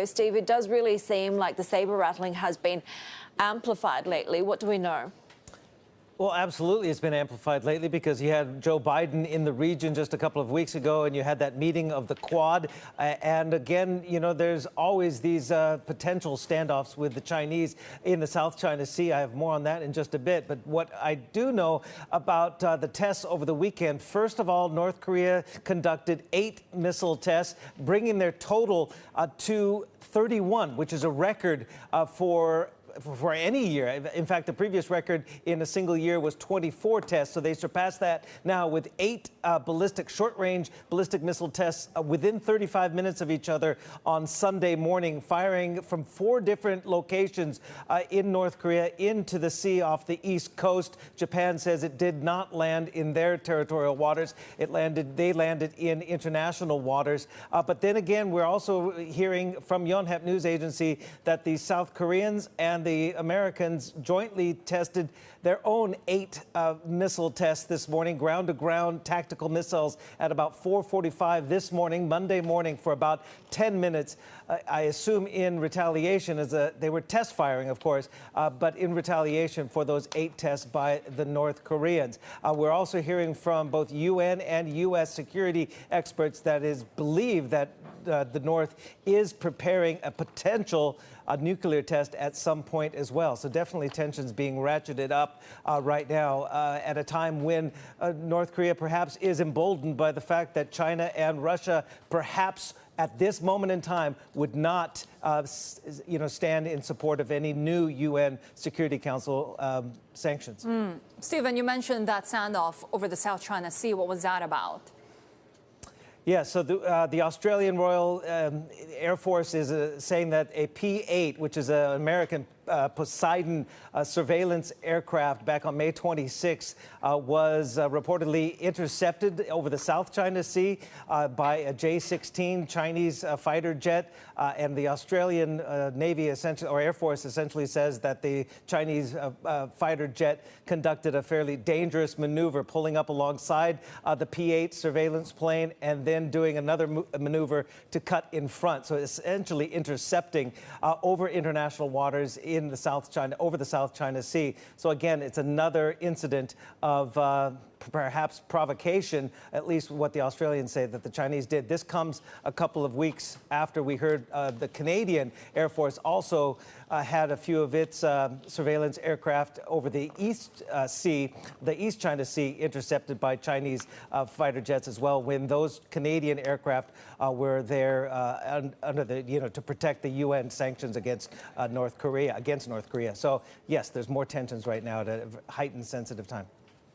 Steve, it does really seem like the saber rattling has been amplified lately. What do we know? Well, absolutely, it's been amplified lately because you had Joe Biden in the region just a couple of weeks ago, and you had that meeting of the Quad. And again, you know, there's always these potential standoffs with the Chinese in the South China Sea. I have more on that in just a bit. But what I do know about the tests over the weekend, first of all, North Korea conducted 8 missile tests, bringing their total to 31, which is a record for any year. In fact, the previous record in a single year was 24 tests, so they surpassed that now with 8 short-range ballistic missile tests within 35 minutes of each other on Sunday morning, firing from 4 different locations in North Korea into the sea off the east coast. Japan says it did not land in their territorial waters. They landed in international waters. But then again, we're also hearing from Yonhap News Agency that the South Koreans and the Americans jointly tested their own 8 missile tests this morning, ground-to-ground tactical missiles at about 4:45 this morning, Monday morning, for about 10 minutes. I assume in retaliation, they were test firing, of course, but in retaliation for those 8 tests by the North Koreans. We're also hearing from both UN and U.S. security experts that is believed that the North is preparing a potential nuclear test at some point as well. So definitely tensions being ratcheted up right now at a time when North Korea perhaps is emboldened by the fact that China and Russia perhaps at this moment in time would not stand in support of any new UN Security Council sanctions. Stephen, you mentioned that standoff over the South China Sea. What was that about? Yeah, so the Australian Royal Air Force is saying that a P-8, which is an American Poseidon surveillance aircraft back on May 26th, was reportedly intercepted over the South China Sea by a J-16 Chinese fighter jet. And the Australian Navy essentially, or Air Force essentially says that the Chinese fighter jet conducted a fairly dangerous maneuver, pulling up alongside the P-8 surveillance plane and then doing another maneuver to cut in front. So essentially intercepting over international waters in the South China Sea. So again, it's another incident of perhaps provocation, at least what the Australians say that the Chinese did. This comes a couple of weeks after we heard the Canadian Air Force also had a few of its surveillance aircraft over the East China Sea, intercepted by Chinese fighter jets as well, when those Canadian aircraft were there under to protect the UN sanctions against North Korea. So yes, there's more tensions right now at a heightened sensitive time.